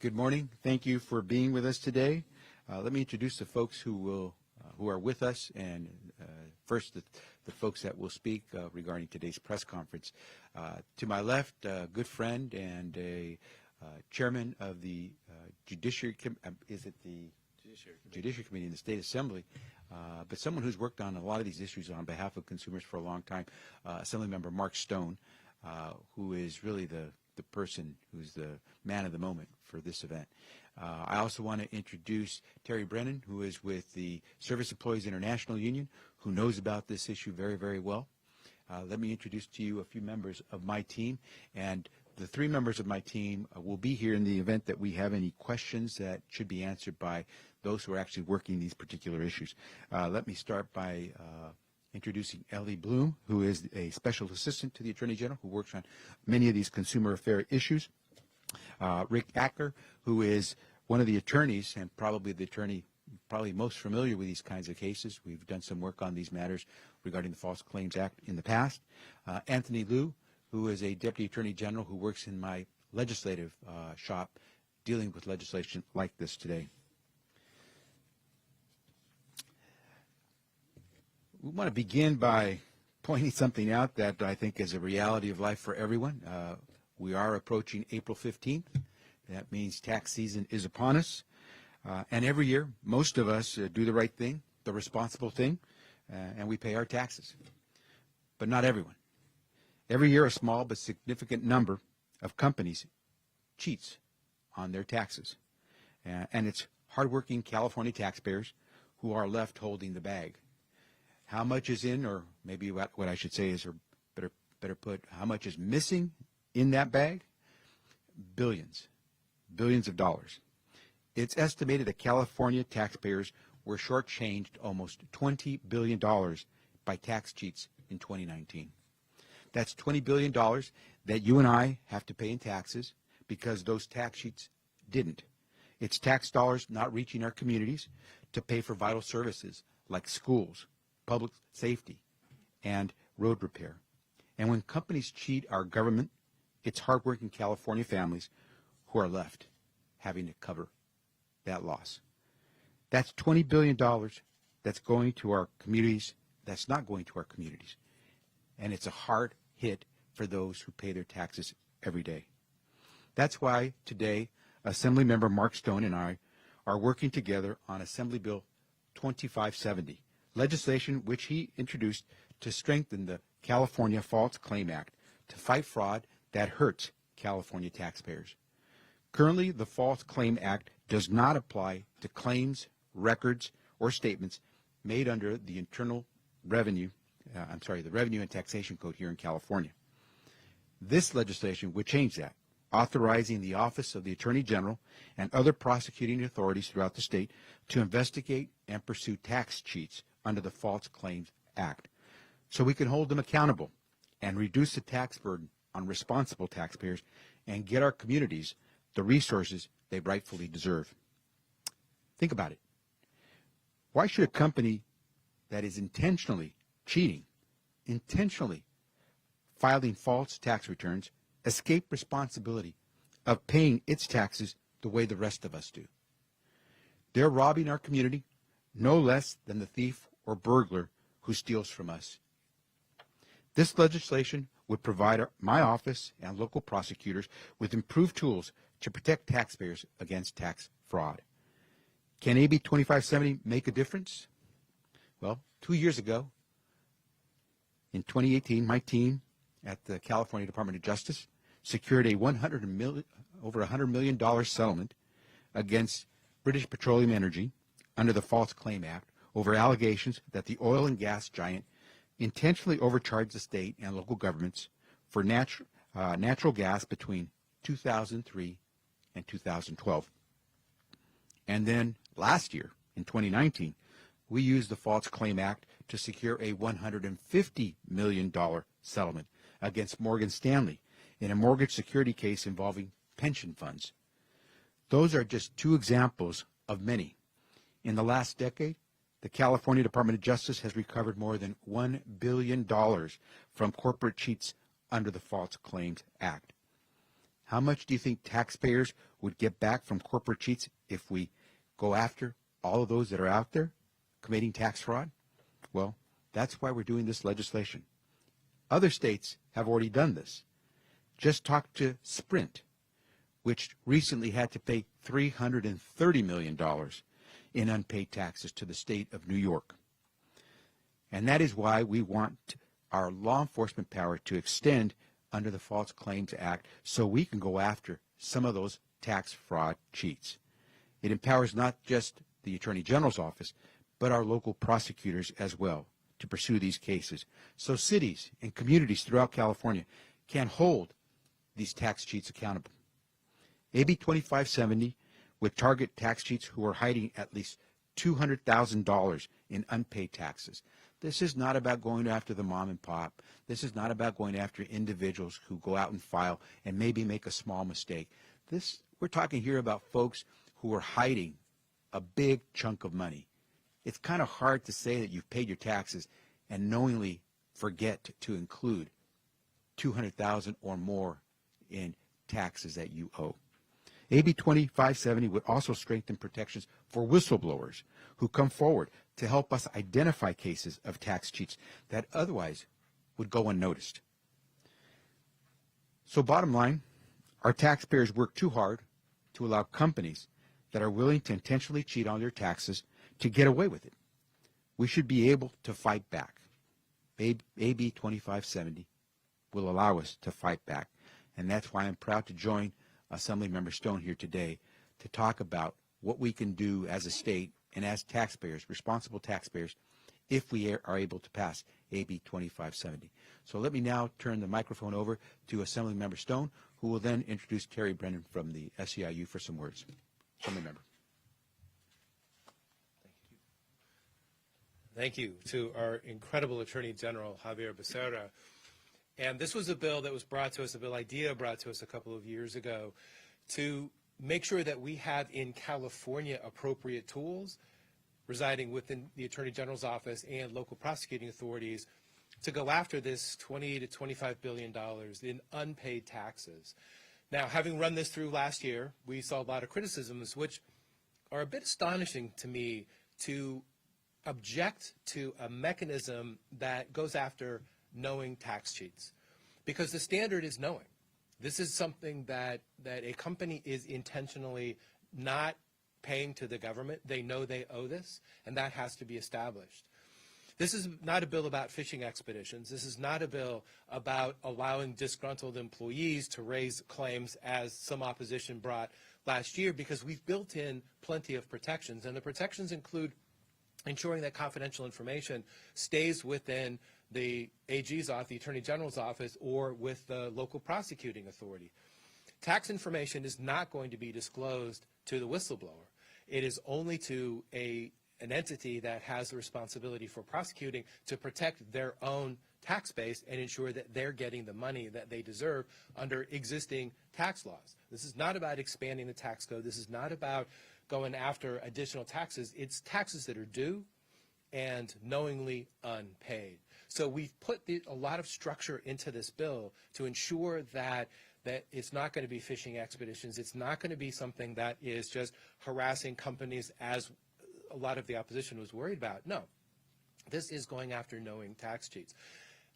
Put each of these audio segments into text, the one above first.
Good morning. Thank you for being with us today. Let me introduce the folks who are with us, and first the folks that will speak regarding today's press conference. To my left, a good friend and a chairman of the Judiciary Committee in the State Assembly, but someone who's worked on a lot of these issues on behalf of consumers for a long time, Assemblymember Mark Stone, who is really the person who's the man of the moment for this event. I also want to introduce Terry Brennan, who is with the Service Employees International Union, who knows about this issue very, very well. Let me introduce to you a few members of my team, and the three members of my team will be here in the event that we have any questions that should be answered by those who are actually working these particular issues. Let me start by introducing Ellie Bloom, who is a special assistant to the Attorney General, who works on many of these consumer affair issues. Rick Ackler, who is one of the attorneys and probably the attorney most familiar with these kinds of cases. We've done some work on these matters regarding the False Claims Act in the past. Anthony Liu, who is a Deputy Attorney General who works in my legislative shop dealing with legislation like this today. We want to begin by pointing something out that I think is a reality of life for everyone. We are approaching April 15th. That means tax season is upon us. And every year, most of us do the right thing, the responsible thing, and we pay our taxes. But not everyone. Every year, a small but significant number of companies cheats on their taxes. And it's hardworking California taxpayers who are left holding the bag. How much is in, or maybe what I should say is, or better put, how much is missing in that bag? Billions of dollars. It's estimated that California taxpayers were shortchanged almost $20 billion by tax cheats in 2019. That's $20 billion that you and I have to pay in taxes because those tax cheats didn't. It's tax dollars not reaching our communities to pay for vital services like schools, public safety, and road repair. And when companies cheat our government, it's hardworking California families who are left having to cover that loss. That's $20 billion that's going to our communities, that's not going to our communities. And it's a hard hit for those who pay their taxes every day. That's why today, Assemblymember Mark Stone and I are working together on Assembly Bill 2570, legislation which he introduced to strengthen the California False Claim Act to fight fraud that hurts California taxpayers. Currently, the False Claim Act does not apply to claims, records, or statements made under the the Revenue and Taxation Code here in California. This legislation would change that, authorizing the Office of the Attorney General and other prosecuting authorities throughout the state to investigate and pursue tax cheats under the False Claims Act, so we can hold them accountable and reduce the tax burden on responsible taxpayers and get our communities the resources they rightfully deserve. Think about it. Why should a company that is intentionally cheating, intentionally filing false tax returns, escape responsibility of paying its taxes the way the rest of us do? They're robbing our community no less than the thief or burglar who steals from us. This legislation would provide my office and local prosecutors with improved tools to protect taxpayers against tax fraud. Can AB 2570 make a difference? Well, 2 years ago, in 2018, my team at the California Department of Justice secured a over $100 million settlement against British Petroleum Energy under the False Claim Act over allegations that the oil and gas giant intentionally overcharged the state and local governments for natural gas between 2003 and 2012. And then last year, in 2019, we used the False Claim Act to secure a $150 million settlement against Morgan Stanley in a mortgage security case involving pension funds. Those are just two examples of many. In the last decade, the California Department of Justice has recovered more than $1 billion from corporate cheats under the False Claims Act. How much do you think taxpayers would get back from corporate cheats if we go after all of those that are out there committing tax fraud? Well, that's why we're doing this legislation. Other states have already done this. Just talk to Sprint, which recently had to pay $330 million in unpaid taxes to the state of New York. And that is why we want our law enforcement power to extend under the False Claims Act so we can go after some of those tax fraud cheats. It empowers not just the Attorney General's office, but our local prosecutors as well to pursue these cases. So cities and communities throughout California can hold these tax cheats accountable. AB 2570 would target tax cheats who are hiding at least $200,000 in unpaid taxes. This is not about going after the mom and pop. This is not about going after individuals who go out and file and maybe make a small mistake. We're talking here about folks who are hiding a big chunk of money. It's kind of hard to say that you've paid your taxes and knowingly forget to include $200,000 or more in taxes that you owe. AB 2570 would also strengthen protections for whistleblowers who come forward to help us identify cases of tax cheats that otherwise would go unnoticed. So bottom line, our taxpayers work too hard to allow companies that are willing to intentionally cheat on their taxes to get away with it. We should be able to fight back. AB 2570 will allow us to fight back. And that's why I'm proud to join Assemblymember Stone here today to talk about what we can do as a state and as taxpayers, responsible taxpayers, if we are able to pass AB 2570. So let me now turn the microphone over to Assemblymember Stone, who will then introduce Terry Brennan from the SEIU for some words. Assemblymember. Thank you to our incredible Attorney General, Xavier Becerra. And this was a bill that was brought to us, a bill idea brought to us a couple of years ago to make sure that we have in California appropriate tools residing within the Attorney General's office and local prosecuting authorities to go after this $20 to $25 billion in unpaid taxes. Now, having run this through last year, we saw a lot of criticisms, which are a bit astonishing to me, to object to a mechanism that goes after knowing tax cheats, because the standard is knowing. This is something that a company is intentionally not paying to the government. They know they owe this, and that has to be established. This is not a bill about fishing expeditions. This is not a bill about allowing disgruntled employees to raise claims, as some opposition brought last year, because we've built in plenty of protections, and the protections include ensuring that confidential information stays within the AG's office, the Attorney General's office, or with the local prosecuting authority. Tax information is not going to be disclosed to the whistleblower. It is only to an entity that has the responsibility for prosecuting to protect their own tax base and ensure that they're getting the money that they deserve under existing tax laws. This is not about expanding the tax code. This is not about going after additional taxes. It's taxes that are due and knowingly unpaid. So we've put a lot of structure into this bill to ensure that it's not going to be fishing expeditions. It's not going to be something that is just harassing companies, as a lot of the opposition was worried about. No, this is going after knowing tax cheats.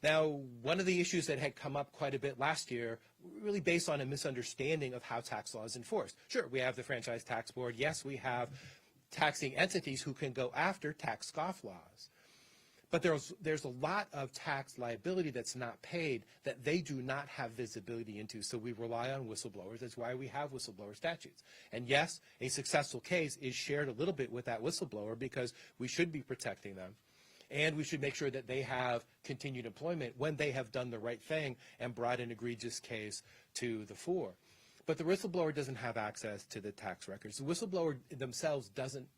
Now, one of the issues that had come up quite a bit last year, really based on a misunderstanding of how tax law is enforced. Sure, we have the Franchise Tax Board. Yes, we have taxing entities who can go after tax scofflaws. But there's a lot of tax liability that's not paid that they do not have visibility into. So we rely on whistleblowers. That's why we have whistleblower statutes. And yes, a successful case is shared a little bit with that whistleblower because we should be protecting them. And we should make sure that they have continued employment when they have done the right thing and brought an egregious case to the fore. But the whistleblower doesn't have access to the tax records. The whistleblower themselves doesn't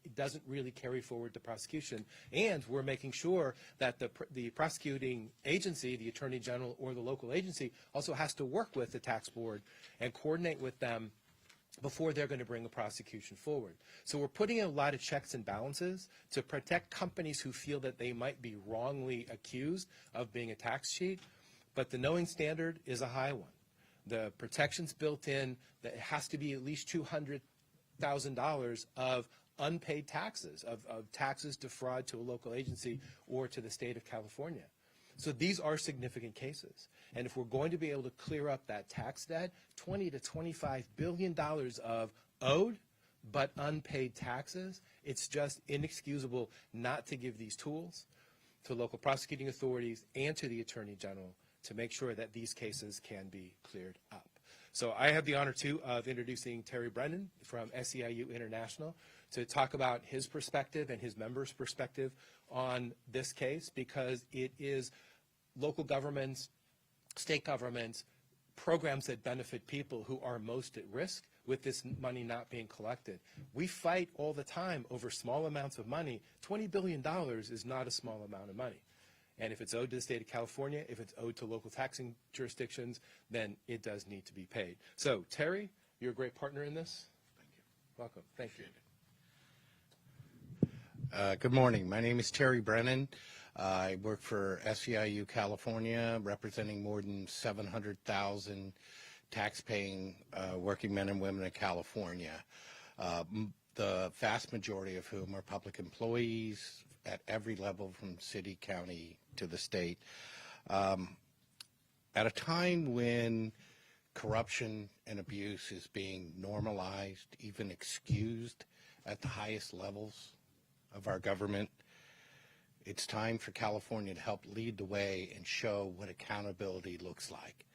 really carry forward the prosecution. And we're making sure that the prosecuting agency, the Attorney General or the local agency, also has to work with the tax board and coordinate with them before they're going to bring a prosecution forward. So we're putting in a lot of checks and balances to protect companies who feel that they might be wrongly accused of being a tax cheat, but the knowing standard is a high one. the protections built in that it has to be at least $200,000 of unpaid taxes, of taxes defraud to a local agency or to the state of California. So these are significant cases. And if we're going to be able to clear up that tax debt, $20 to $25 billion of owed but unpaid taxes, it's just inexcusable not to give these tools to local prosecuting authorities and to the Attorney General to make sure that these cases can be cleared up. So I have the honor, too, of introducing Terry Brennan from SEIU International to talk about his perspective and his members' perspective on this case, because it is local governments, state governments, programs that benefit people who are most at risk with this money not being collected. We fight all the time over small amounts of money. $20 billion is not a small amount of money. And if it's owed to the state of California, if it's owed to local taxing jurisdictions, then it does need to be paid. So, Terry, you're a great partner in this. Thank you. Welcome. Thank you. Good morning. My name is Terry Brennan. I work for SEIU California, representing more than 700,000 tax-paying working men and women in California, the vast majority of whom are public employees at every level, from city, county, to the state. At a time when corruption and abuse is being normalized, even excused at the highest levels of our government, it's time for California to help lead the way and show what accountability looks like,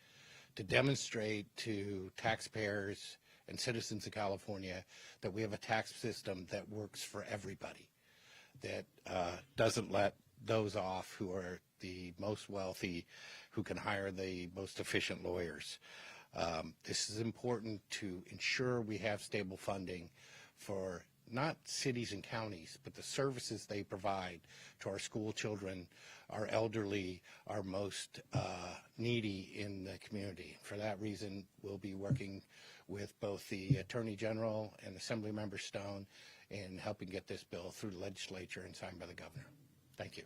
to demonstrate to taxpayers and citizens of California that we have a tax system that works for everybody, that doesn't let those off who are the most wealthy, who can hire the most efficient lawyers. This is important to ensure we have stable funding for not cities and counties, but the services they provide to our school children, our elderly, our most needy in the community. For that reason, we'll be working with both the Attorney General and Assemblymember Stone in helping get this bill through the legislature and signed by the governor. Thank you.